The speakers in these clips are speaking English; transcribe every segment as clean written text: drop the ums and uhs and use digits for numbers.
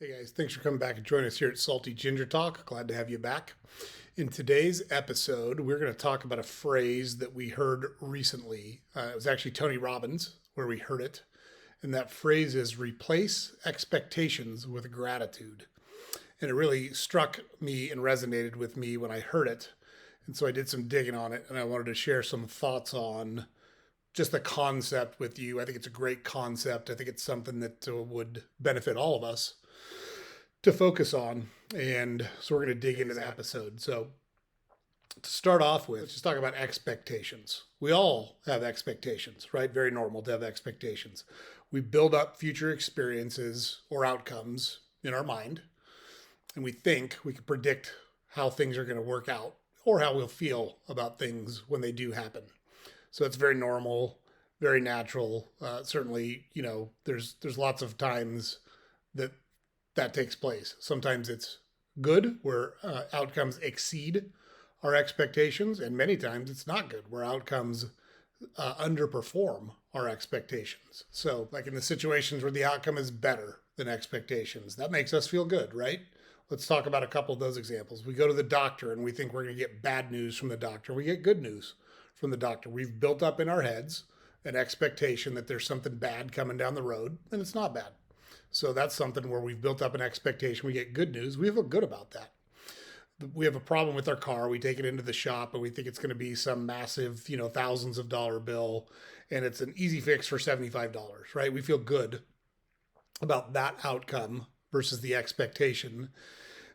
Hey guys, thanks for coming back and joining us here at Salty Ginger Talk. Glad to have you back. In today's episode, we're going to talk about a phrase that we heard recently. It was actually Tony Robbins where we heard it. And that phrase is replace expectations with gratitude. And it really struck me and resonated with me when I heard it. And so I did some digging on it and I wanted to share some thoughts on just the concept with you. I think it's a great concept. I think it's something that would benefit all of us to focus on. And so we're going to dig into the episode. So to start off with, let's just talk about expectations. We all have expectations, right? Very normal to have expectations. We build up future experiences or outcomes in our mind, and we think we can predict how things are going to work out or how we'll feel about things when they do happen. So it's very normal, very natural. Certainly, there's lots of times that takes place. Sometimes it's good, where outcomes exceed our expectations, and many times it's not good, where outcomes underperform our expectations. So, like in the situations where the outcome is better than expectations, that makes us feel good, right? Let's talk about a couple of those examples. We go to the doctor and we think we're going to get bad news from the doctor. We get good news from the doctor. We've built up in our heads an expectation that there's something bad coming down the road, and it's not bad. So that's something where we've built up an expectation. We get good news. We feel good about that. We have a problem with our car. We take it into the shop and we think it's going to be some massive, thousands of dollar bill, and it's an easy fix for $75, right? We feel good about that outcome versus the expectation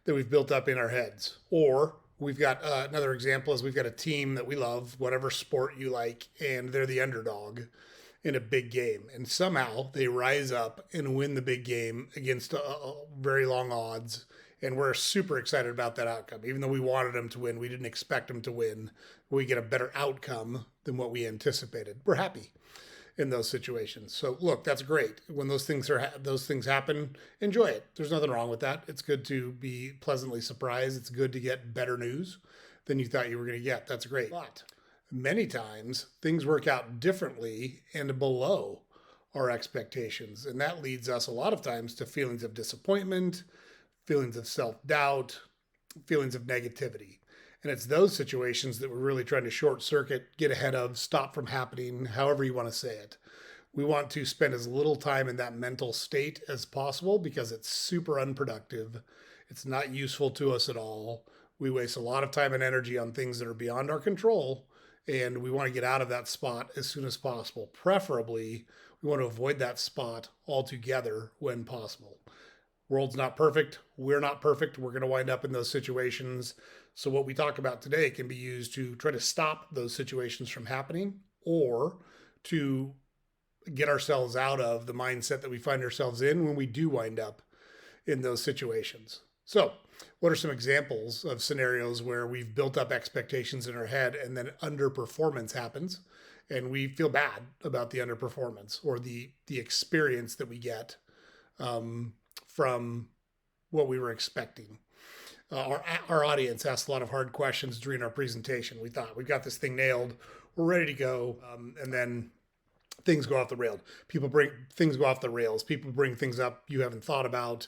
that we've built up in our heads. Or we've got another example is we've got a team that we love, whatever sport you like, and they're the underdog in a big game. And somehow they rise up and win the big game against very long odds. And we're super excited about that outcome. Even though we wanted them to win, we didn't expect them to win. We get a better outcome than what we anticipated. We're happy in those situations. So look, that's great. When those things happen, enjoy it. There's nothing wrong with that. It's good to be pleasantly surprised. It's good to get better news than you thought you were going to get. That's great. But many times things work out differently and below our expectations. And that leads us a lot of times to feelings of disappointment, feelings of self-doubt, feelings of negativity. And it's those situations that we're really trying to short circuit, get ahead of, stop from happening, however you want to say it. We want to spend as little time in that mental state as possible because it's super unproductive. It's not useful to us at all. We waste a lot of time and energy on things that are beyond our control, and we want to get out of that spot as soon as possible. Preferably, we want to avoid that spot altogether when possible. World's not perfect. We're not perfect. We're going to wind up in those situations. So what we talk about today can be used to try to stop those situations from happening or to get ourselves out of the mindset that we find ourselves in when we do wind up in those situations. So what are some examples of scenarios where we've built up expectations in our head and then underperformance happens and we feel bad about the underperformance or the experience that we get from what we were expecting? Our audience asked a lot of hard questions during our presentation. We thought we've got this thing nailed, we're ready to go, and then things go off the rails. People bring things go off the rails. People bring things up you haven't thought about.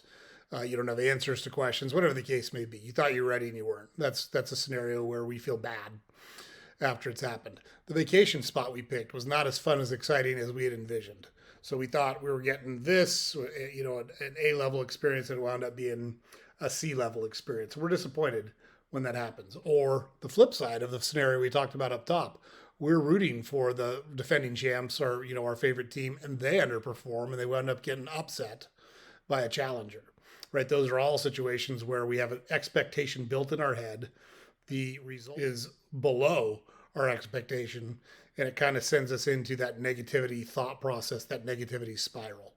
You don't have answers to questions, whatever the case may be. You thought you were ready and you weren't. That's a scenario where we feel bad after it's happened. The vacation spot we picked was not as fun as exciting as we had envisioned. So we thought we were getting this, an A-level experience, and it wound up being a C-level experience. We're disappointed when that happens. Or the flip side of the scenario we talked about up top, we're rooting for the defending champs or, our favorite team, and they underperform and they wound up getting upset by a challenger, right? Those are all situations where we have an expectation built in our head. The result is below our expectation, and it kind of sends us into that negativity thought process, that negativity spiral.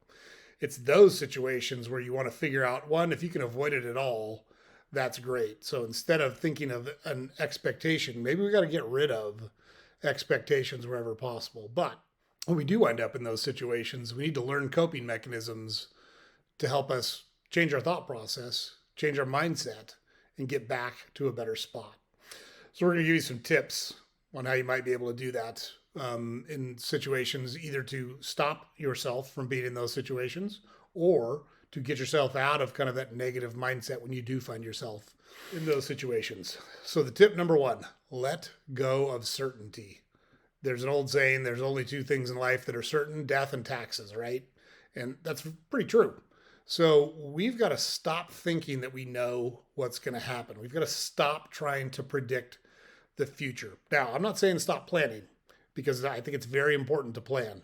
It's those situations where you want to figure out, one, if you can avoid it at all, that's great. So instead of thinking of an expectation, maybe we got to get rid of expectations wherever possible. But when we do wind up in those situations, we need to learn coping mechanisms to help us change our thought process, change our mindset, and get back to a better spot. So we're going to give you some tips on how you might be able to do that in situations, either to stop yourself from being in those situations or to get yourself out of kind of that negative mindset when you do find yourself in those situations. So the tip number one, let go of certainty. There's an old saying, there's only two things in life that are certain, death and taxes, right? And that's pretty true. So we've got to stop thinking that we know what's going to happen. We've got to stop trying to predict the future. Now, I'm not saying stop planning because I think it's very important to plan.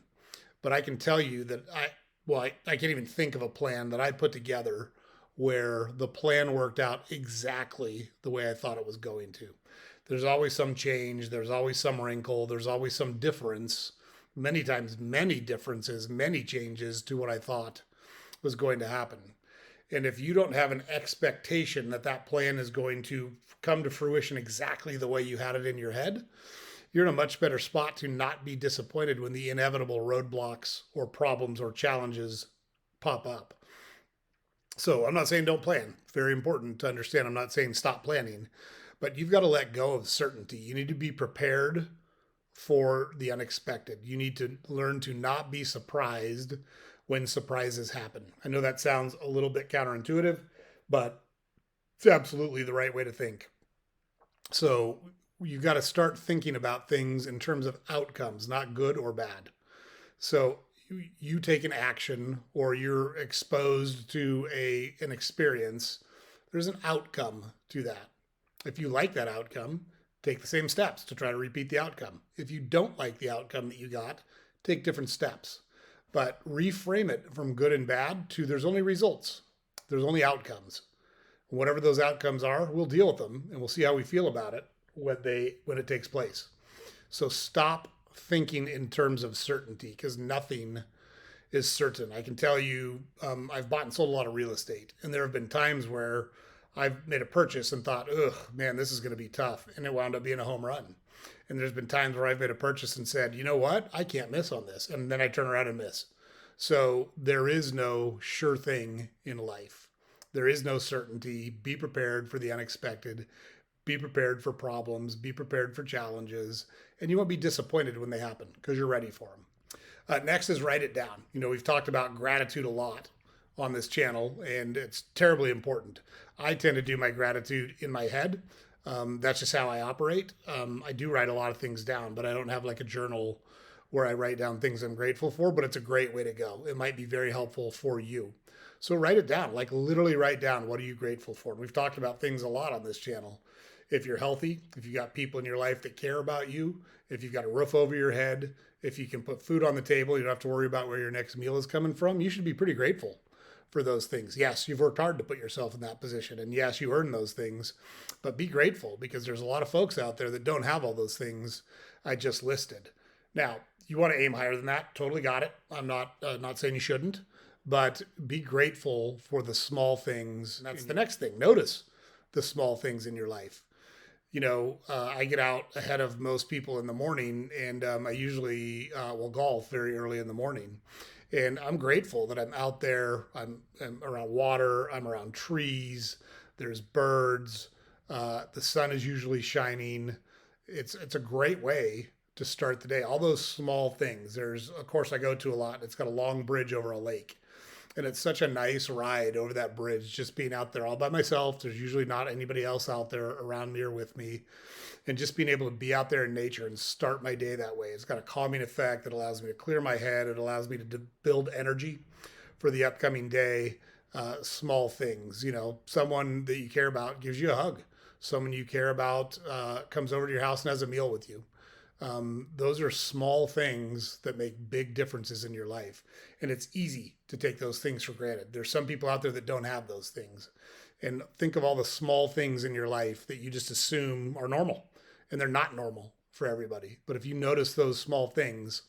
But I can tell you that I can't even think of a plan that I put together where the plan worked out exactly the way I thought it was going to. There's always some change, there's always some wrinkle, there's always some difference, many times, many differences, many changes to what I thought was going to happen. And if you don't have an expectation that that plan is going to come to fruition exactly the way you had it in your head, you're in a much better spot to not be disappointed when the inevitable roadblocks or problems or challenges pop up. So I'm not saying don't plan. It's very important to understand. I'm not saying stop planning, but you've got to let go of certainty. You need to be prepared for the unexpected. You need to learn to not be surprised when surprises happen. I know that sounds a little bit counterintuitive, but it's absolutely the right way to think. So you've got to start thinking about things in terms of outcomes, not good or bad. So you take an action or you're exposed to an experience, there's an outcome to that. If you like that outcome, take the same steps to try to repeat the outcome. If you don't like the outcome that you got, take different steps. But reframe it from good and bad to there's only results. There's only outcomes. Whatever those outcomes are, we'll deal with them and we'll see how we feel about it when it takes place. So stop thinking in terms of certainty because nothing is certain. I can tell you, I've bought and sold a lot of real estate, and there have been times where I've made a purchase and thought, ugh, man, this is going to be tough, and it wound up being a home run. And there's been times where I've made a purchase and said, you know what, I can't miss on this, and then I turn around and miss. So there is no sure thing in life. There is no certainty. Be prepared for the unexpected. Be prepared for problems. Be prepared for challenges. And you won't be disappointed when they happen because you're ready for them. Next is write it down. We've talked about gratitude a lot on this channel, and it's terribly important. I tend to do my gratitude in my head. That's just how I operate. I do write a lot of things down, but I don't have like a journal where I write down things I'm grateful for, but it's a great way to go. It might be very helpful for you. So write it down, like literally write down, what are you grateful for? And we've talked about things a lot on this channel. If you're healthy, if you got people in your life that care about you, if you've got a roof over your head, if you can put food on the table, you don't have to worry about where your next meal is coming from, you should be pretty grateful for those things. Yes, you've worked hard to put yourself in that position, and yes, you earn those things, but be grateful because there's a lot of folks out there that don't have all those things I just listed. Now, you want to aim higher than that, totally got it. I'm not saying you shouldn't, but be grateful for the small things. That's the next thing. Notice the small things in your life. I get out ahead of most people in the morning, and I usually will golf very early in the morning. And I'm grateful that I'm out there. I'm around water. I'm around trees. There's birds. The sun is usually shining. It's a great way to start the day. All those small things. There's a course I go to a lot. It's got a long bridge over a lake. And it's such a nice ride over that bridge, just being out there all by myself. There's usually not anybody else out there around me or with me. And just being able to be out there in nature and start my day that way. It's got a calming effect. It allows me to clear my head. It allows me to build energy for the upcoming day. Small things, someone that you care about gives you a hug. Someone you care about comes over to your house and has a meal with you. Those are small things that make big differences in your life. And it's easy to take those things for granted. There's some people out there that don't have those things. And think of all the small things in your life that you just assume are normal. And they're not normal for everybody. But if you notice those small things,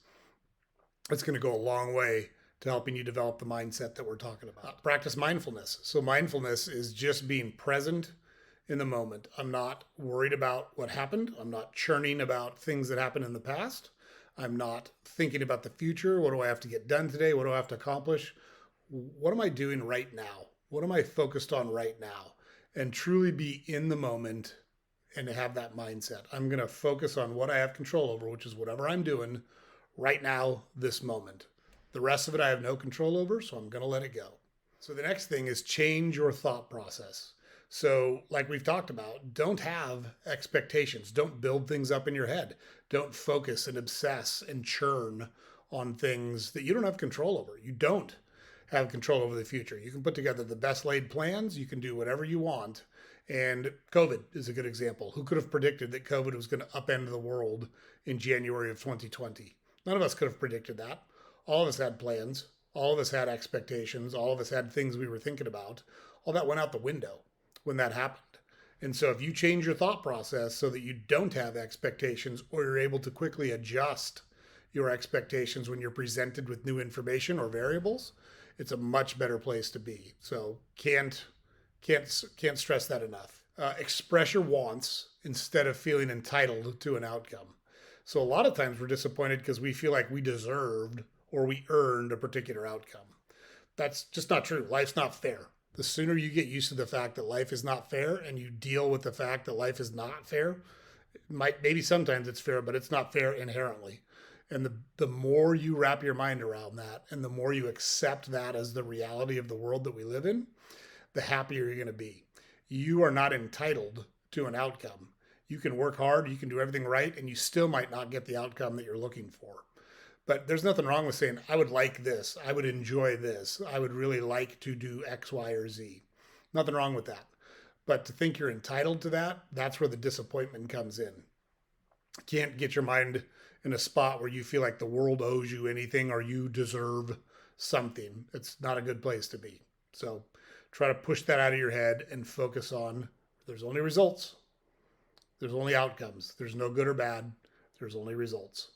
it's going to go a long way to helping you develop the mindset that we're talking about. Practice mindfulness. So mindfulness is just being present in the moment. I'm not worried about what happened. I'm not churning about things that happened in the past. I'm not thinking about the future. What do I have to get done today? What do I have to accomplish? What am I doing right now? What am I focused on right now? And truly be in the moment and have that mindset. I'm going to focus on what I have control over, which is whatever I'm doing right now, this moment. The rest of it I have no control over, so I'm going to let it go. So the next thing is change your thought process. So, like we've talked about, don't have expectations. Don't build things up in your head. Don't focus and obsess and churn on things that you don't have control over. You don't have control over the future. You can put together the best laid plans, you can do whatever you want. And COVID is a good example. Who could have predicted that COVID was going to upend the world in January of 2020? None of us could have predicted that. All of us had plans. All of us had expectations. All of us had things we were thinking about. All that went out the window when that happened. And so if you change your thought process so that you don't have expectations, or you're able to quickly adjust your expectations when you're presented with new information or variables, it's a much better place to be. So can't stress that enough. Express your wants instead of feeling entitled to an outcome. So a lot of times we're disappointed because we feel like we deserved or we earned a particular outcome. That's just not true. Life's not fair. The sooner you get used to the fact that life is not fair and you deal with the fact that life is not fair, maybe sometimes it's fair, but it's not fair inherently. And the more you wrap your mind around that and the more you accept that as the reality of the world that we live in, the happier you're going to be. You are not entitled to an outcome. You can work hard, you can do everything right, and you still might not get the outcome that you're looking for. But there's nothing wrong with saying, I would like this, I would enjoy this, I would really like to do X, Y, or Z. Nothing wrong with that. But to think you're entitled to that, that's where the disappointment comes in. You can't get your mind in a spot where you feel like the world owes you anything or you deserve something. It's not a good place to be. So try to push that out of your head and focus on there's only results. There's only outcomes. There's no good or bad. There's only results.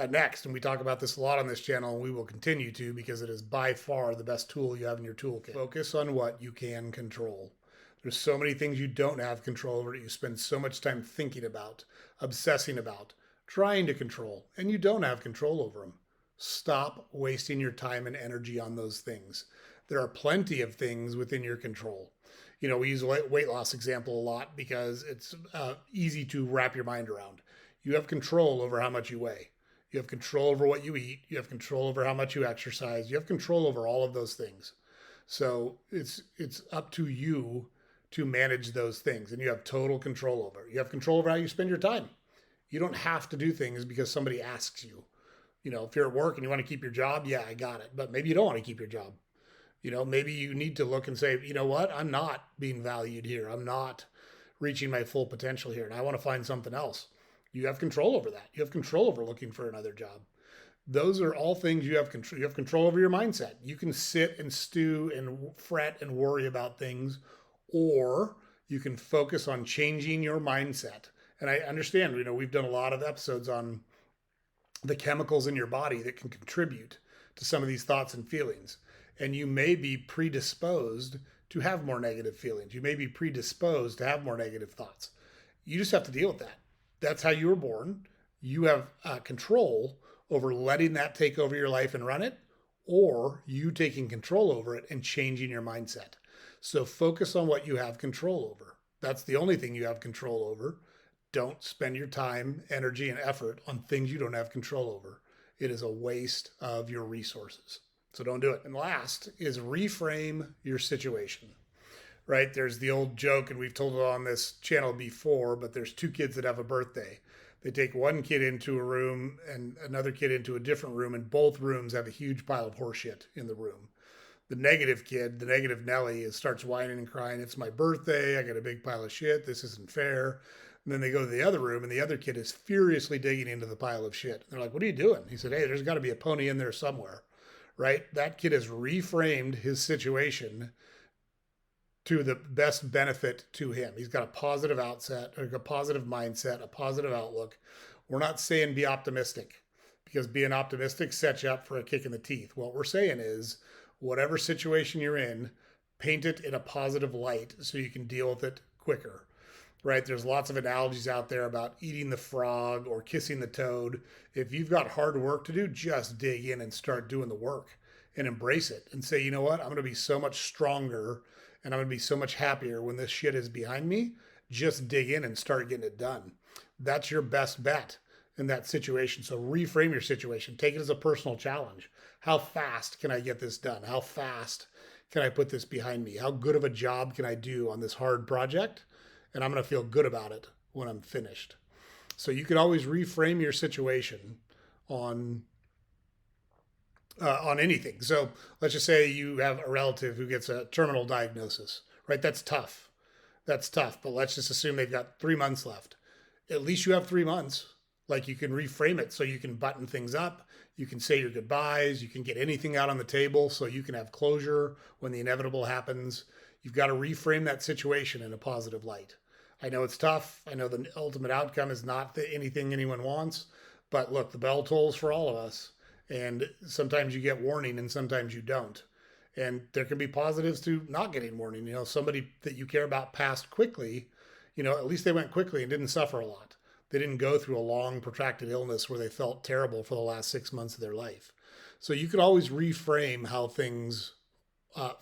Next, and we talk about this a lot on this channel, and we will continue to because it is by far the best tool you have in your toolkit. Focus on what you can control. There's so many things you don't have control over that you spend so much time thinking about, obsessing about, trying to control, and you don't have control over them. Stop wasting your time and energy on those things. There are plenty of things within your control. We use a weight loss example a lot because it's easy to wrap your mind around. You have control over how much you weigh. You have control over what you eat. You have control over how much you exercise. You have control over all of those things. So it's up to you to manage those things, and you have total control over it. You have control over how you spend your time. You don't have to do things because somebody asks you. If you're at work and you want to keep your job, yeah, I got it. But maybe you don't want to keep your job. Maybe you need to look and say, you know what? I'm not being valued here. I'm not reaching my full potential here, and I want to find something else. You have control over that. You have control over looking for another job. Those are all things you have control. You have control over your mindset. You can sit and stew and fret and worry about things, or you can focus on changing your mindset. And I understand, we've done a lot of episodes on the chemicals in your body that can contribute to some of these thoughts and feelings. And you may be predisposed to have more negative feelings. You may be predisposed to have more negative thoughts. You just have to deal with that. That's how you were born. You have control over letting that take over your life and run it, or you taking control over it and changing your mindset. So focus on what you have control over. That's the only thing you have control over. Don't spend your time, energy, and effort on things you don't have control over. It is a waste of your resources. So don't do it. And last is reframe your situation. Right? There's the old joke, and we've told it on this channel before, but there's two kids that have a birthday. They take one kid into a room and another kid into a different room, and both rooms have a huge pile of horseshit in the room. The negative kid, the negative Nelly, starts whining and crying. It's my birthday. I got a big pile of shit. This isn't fair. And then they go to the other room, and the other kid is furiously digging into the pile of shit. They're like, what are you doing? He said, hey, there's got to be a pony in there somewhere. Right? That kid has reframed his situation to the best benefit to him. He's got a positive outset, or a positive mindset, a positive outlook. We're not saying be optimistic, because being optimistic sets you up for a kick in the teeth. What we're saying is whatever situation you're in, paint it in a positive light so you can deal with it quicker. Right? There's lots of analogies out there about eating the frog or kissing the toad. If you've got hard work to do, just dig in and start doing the work and embrace it and say, you know what? I'm going to be so much stronger and I'm going to be so much happier when this shit is behind me. Just dig in and start getting it done. That's your best bet in that situation. So reframe your situation. Take it as a personal challenge. How fast can I get this done? How fast can I put this behind me? How good of a job can I do on this hard project? And I'm going to feel good about it when I'm finished. So you can always reframe your situation on on anything. So let's just say you have a relative who gets a terminal diagnosis, right? That's tough. That's tough. But let's just assume they've got 3 months left. At least you have 3 months. Like you can reframe it so you can button things up. You can say your goodbyes. You can get anything out on the table so you can have closure when the inevitable happens. You've got to reframe that situation in a positive light. I know it's tough. I know the ultimate outcome is not anything anyone wants. But look, the bell tolls for all of us. And sometimes you get warning and sometimes you don't. And there can be positives to not getting warning. Somebody that you care about passed quickly, at least they went quickly and didn't suffer a lot. They didn't go through a long, protracted illness where they felt terrible for the last 6 months of their life. So you can always reframe how things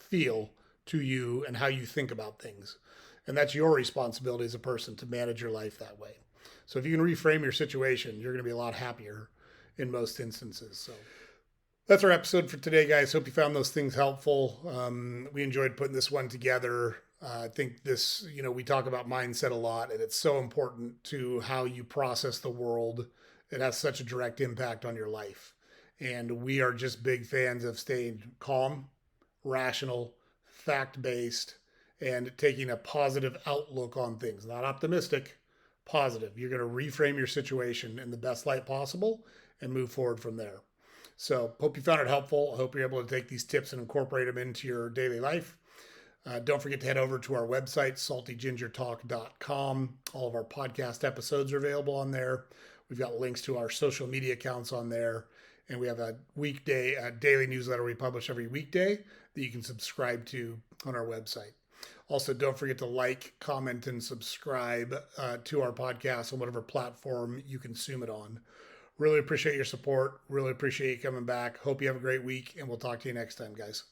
feel to you and how you think about things. And that's your responsibility as a person to manage your life that way. So if you can reframe your situation, you're going to be a lot happier in most instances. So that's our episode for today, guys. Hope you found those things helpful. We enjoyed putting this one together. I think this, we talk about mindset a lot, and it's so important to how you process the world. It has such a direct impact on your life. And we are just big fans of staying calm, rational, fact-based, and taking a positive outlook on things. Not optimistic, positive. You're going to reframe your situation in the best light possible and move forward from there. So hope you found it helpful. I hope you're able to take these tips and incorporate them into your daily life. Don't forget to head over to our website, saltygingertalk.com. All of our podcast episodes are available on there. We've got links to our social media accounts on there. And we have a daily newsletter we publish every weekday that you can subscribe to on our website. Also, don't forget to like, comment, and subscribe to our podcast on whatever platform you consume it on. Really appreciate your support. Really appreciate you coming back. Hope you have a great week, and we'll talk to you next time, guys.